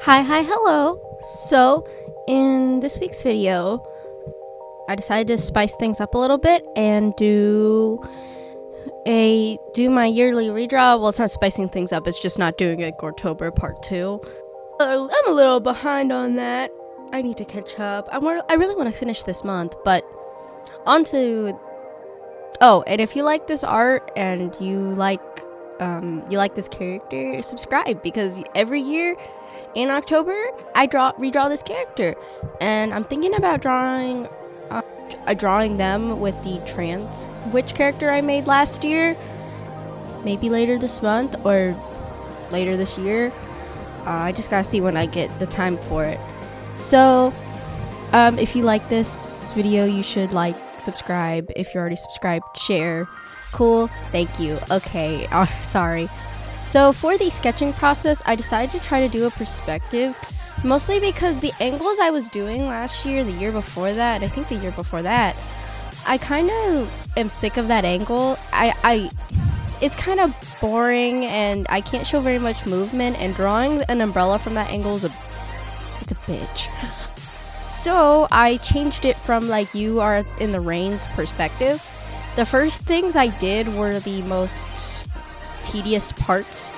Hi, hello. So, in this week's video, I decided to spice things up a little bit and do my yearly redraw. Well, it's not spicing things up, it's just not doing a Gortober part 2. I'm a little behind on that. I need to catch up. I really want to finish this month, but on to... Oh, and if you like this art and you like this character, subscribe, because every year in October, I redraw this character, and I'm thinking about drawing them with the trans witch character I made last year. Maybe later this month or later this year. I just gotta see when I get the time for it. So, if you like this video, you should like, subscribe. If you're already subscribed, share. Cool. Thank you. Okay. Sorry. So for the sketching process, I decided to try to do a perspective, mostly because the angles I was doing last year, the year before that, and I think the year before that, I kind of am sick of that angle. It's kind of boring, and I can't show very much movement, and drawing an umbrella from that angle is it's a bitch. So I changed it from like you are in the rain's perspective. The first things I did were the most tedious parts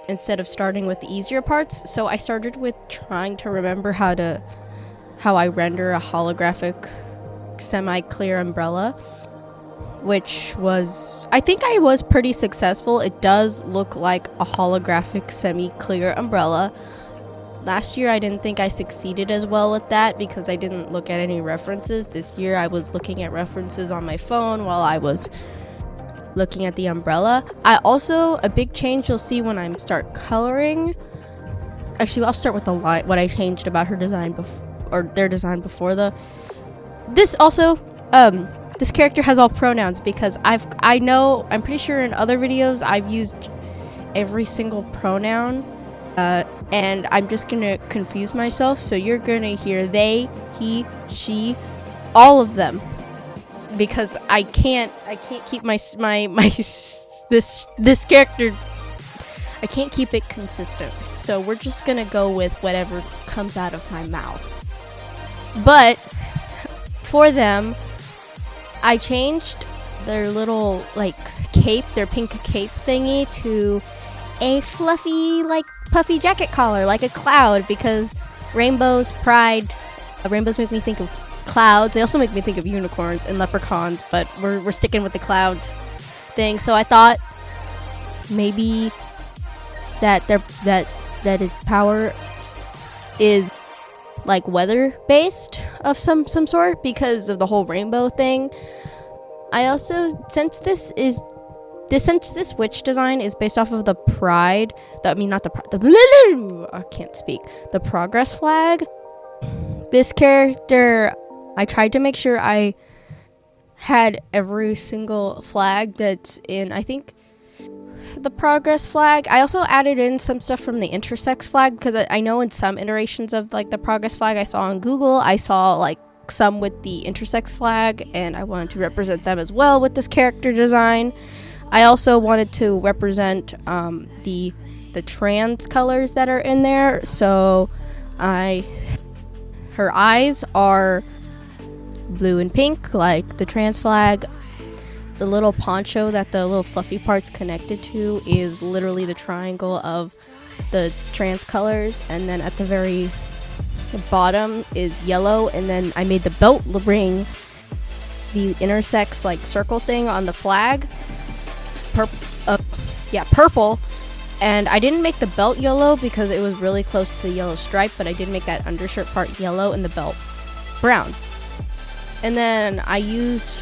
instead of starting with the easier parts. So I started with trying to remember how I render a holographic semi-clear umbrella, which was, I think I was pretty successful. It does look like a holographic semi-clear umbrella. Last year I didn't think I succeeded as well with that because I didn't look at any references. This year I was looking at references on my phone while I was looking at the umbrella. A big change you'll see when I start coloring. Actually, I'll start with the line, what I changed about her design their design before this character has all pronouns because I'm pretty sure in other videos I've used every single pronoun, and I'm just gonna confuse myself, so you're gonna hear they, he, she, all of them, because I can't keep this character, I can't keep it consistent. So we're just gonna go with whatever comes out of my mouth. But for them, I changed their little like cape, their pink cape thingy, to a fluffy, like puffy jacket collar, like a cloud, because rainbows, pride, rainbows make me think of clouds. They also make me think of unicorns and leprechauns, but we're sticking with the cloud thing. So I thought maybe that his power is like weather based of some sort because of the whole rainbow thing. I also, since this witch design is based off of the pride, I can't speak, the progress flag. This character, I tried to make sure I had every single flag that's in, I think, the progress flag. I also added in some stuff from the intersex flag, because I know in some iterations of like the progress flag I saw on Google, I saw like some with the intersex flag, and I wanted to represent them as well with this character design. I also wanted to represent the trans colors that are in there. So her eyes are blue and pink, like the trans flag. The little poncho that the little fluffy part's connected to is literally the triangle of the trans colors. And then at the very bottom is yellow. And then I made the belt ring, the intersex like circle thing on the flag, purple. And I didn't make the belt yellow because it was really close to the yellow stripe, but I did make that undershirt part yellow and the belt brown. And then I used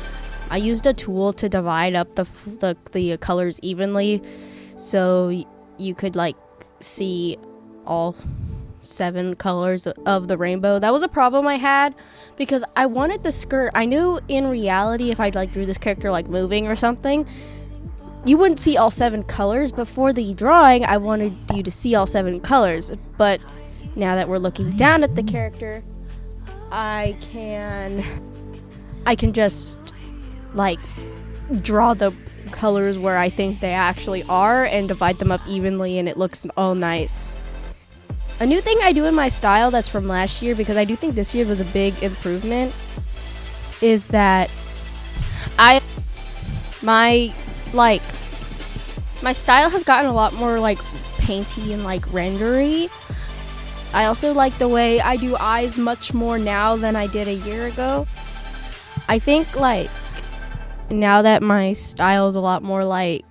a tool to divide up the colors evenly, so you could like see all 7 colors of the rainbow. That was a problem I had because I wanted the skirt. I knew in reality if I like drew this character like moving or something, you wouldn't see all 7 colors. Before the drawing, I wanted you to see all 7 colors, but now that we're looking down at the character, I can just like draw the colors where I think they actually are and divide them up evenly, and it looks all nice. A new thing I do in my style that's from last year, because I do think this year was a big improvement, is that my style has gotten a lot more like painty and like rendery. I also like the way I do eyes much more now than I did a year ago. I think like now that my style is a lot more like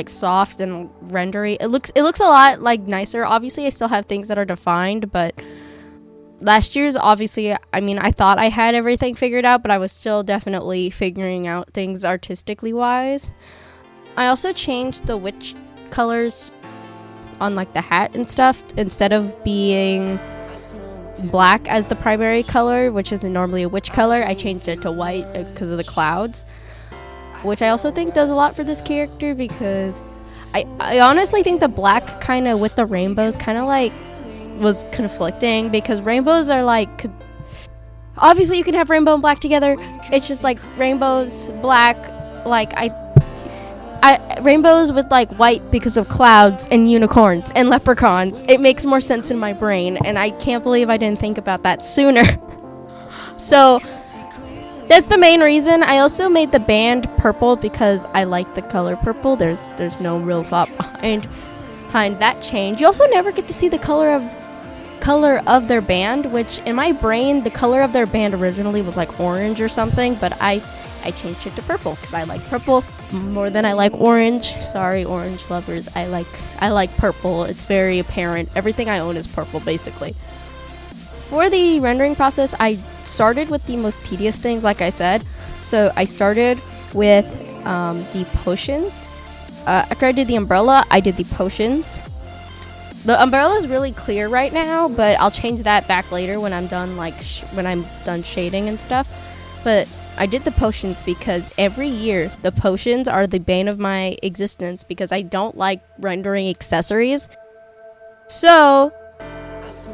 soft and rendery, it looks a lot like nicer. Obviously I still have things that are defined, but last year's, obviously, I mean, I thought I had everything figured out, but I was still definitely figuring out things artistically wise. I also changed the witch colors on like the hat and stuff. Instead of being black as the primary color, which isn't normally a witch color, I changed it to white because of the clouds, which I also think does a lot for this character, because I honestly think the black kind of with the rainbows kind of like was conflicting, because rainbows are like, obviously you can have rainbow and black together. It's just like rainbows, black, like rainbows with like white because of clouds and unicorns and leprechauns. It makes more sense in my brain, and I can't believe I didn't think about that sooner. So that's the main reason. I also made the band purple because I like the color purple. There's no real thought behind that change. You also never get to see the color of their band, which in my brain the color of their band originally was like orange or something, but I changed it to purple because I like purple more than I like orange. Sorry, orange lovers. I like purple. It's very apparent. Everything I own is purple, basically. For the rendering process, I started with the most tedious things, like I said. So I started with the potions. After I did the umbrella, I did the potions. The umbrella is really clear right now, but I'll change that back later when I'm done, when I'm done shading and stuff. But I did the potions because every year the potions are the bane of my existence, because I don't like rendering accessories. So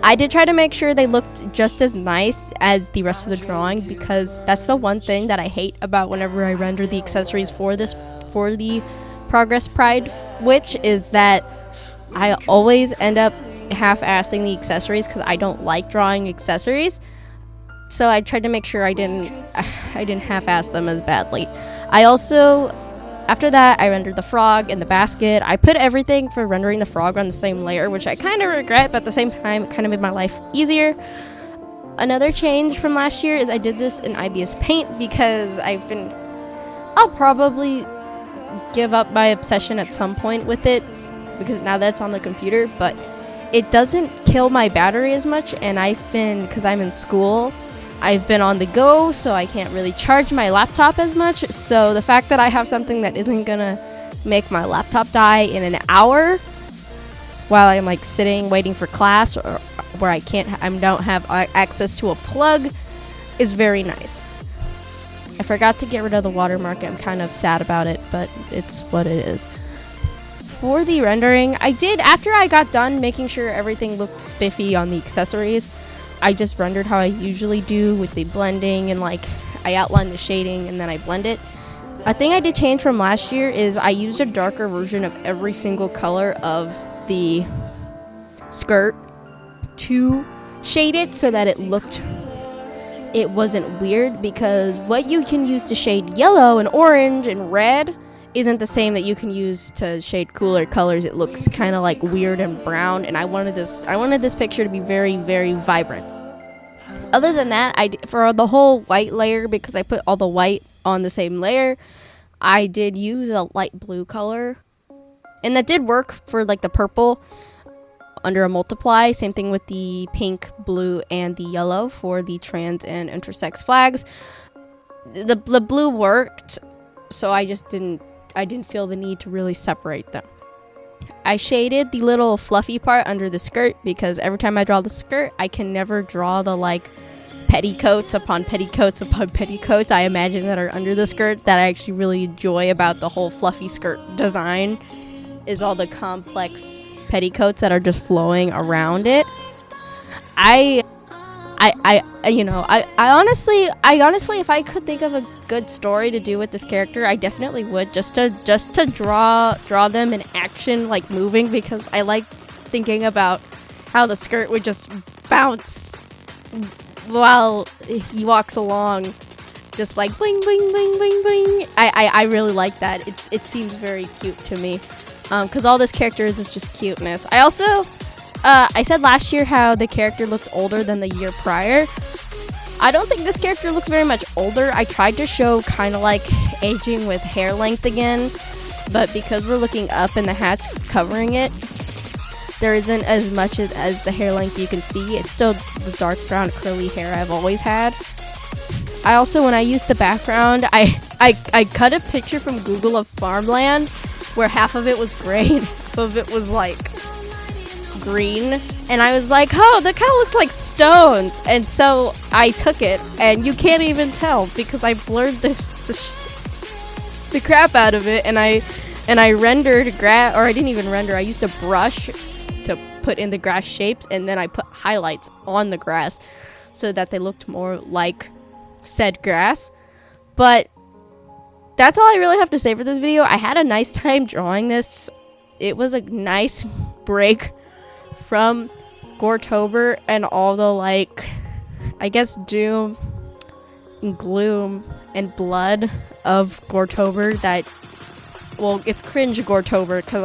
I did try to make sure they looked just as nice as the rest of the drawing, because that's the one thing that I hate about whenever I render the accessories for the Progress Pride Witch, is that I always end up half-assing the accessories because I don't like drawing accessories. So I tried to make sure I didn't half-ass them as badly. I also, after that, I rendered the frog and the basket. I put everything for rendering the frog on the same layer, which I kind of regret, but at the same time, it kind of made my life easier. Another change from last year is I did this in IBS Paint because I'll probably give up my obsession at some point with it, because now that's on the computer, but it doesn't kill my battery as much, and because I'm in school, I've been on the go, so I can't really charge my laptop as much. So the fact that I have something that isn't gonna make my laptop die in an hour while I'm like sitting waiting for class, or where I don't have access to a plug, is very nice. I forgot to get rid of the watermark. I'm kind of sad about it, but it's what it is. For the rendering, after I got done making sure everything looked spiffy on the accessories, I just rendered how I usually do with the blending, and like I outline the shading and then I blend it. A thing I did change from last year is I used a darker version of every single color of the skirt to shade it so that it wasn't weird, because what you can use to shade yellow and orange and red isn't the same that you can use to shade cooler colors. It looks kind of like weird and brown, and I wanted this picture to be very, very vibrant. Other than that, for the whole white layer, because I put all the white on the same layer, I did use a light blue color, and that did work for like the purple under a multiply. Same thing with the pink, blue, and the yellow for the trans and intersex flags. The blue worked, so I didn't feel the need to really separate them. I shaded the little fluffy part under the skirt, because every time I draw the skirt, I can never draw the like petticoats upon petticoats upon petticoats, I imagine, that are under the skirt that I actually really enjoy about the whole fluffy skirt design is all the complex petticoats that are just flowing around it. I honestly, if I could think of a good story to do with this character, I definitely would, just to draw them in action, like moving, because I like thinking about how the skirt would just bounce while he walks along, just like bling bling bling bling bling. I really like that. It seems very cute to me, because all this character is just cuteness. I also I said last year how the character looked older than the year prior. I don't think this character looks very much older. I tried to show kind of like aging with hair length again, but because we're looking up and the hat's covering it, there isn't as much as the hair length you can see. It's still the dark brown curly hair I've always had. I also, when I used the background, I cut a picture from Google of farmland where half of it was gray and half of it was like green, and I was like, oh, that kind of looks like stones, and so I took it, and you can't even tell because I blurred the crap out of it, and I rendered grass, or I didn't even render, I used a brush to put in the grass shapes, and then I put highlights on the grass so that they looked more like said grass. But that's all I really have to say for this video. I had a nice time drawing this. It was a nice break from Goretober and all the, like, I guess, doom and gloom and blood of Goretober that, well, it's cringe Goretober because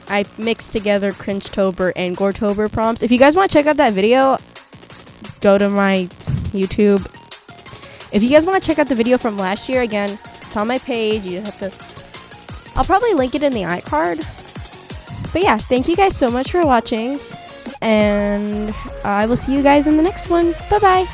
I mixed together Cringetober and Goretober prompts. If you guys want to check out that video, go to my YouTube. If you guys want to check out the video from last year, again, it's on my page. You have to, I'll probably link it in the iCard. But yeah, thank you guys so much for watching, and I will see you guys in the next one. Bye-bye.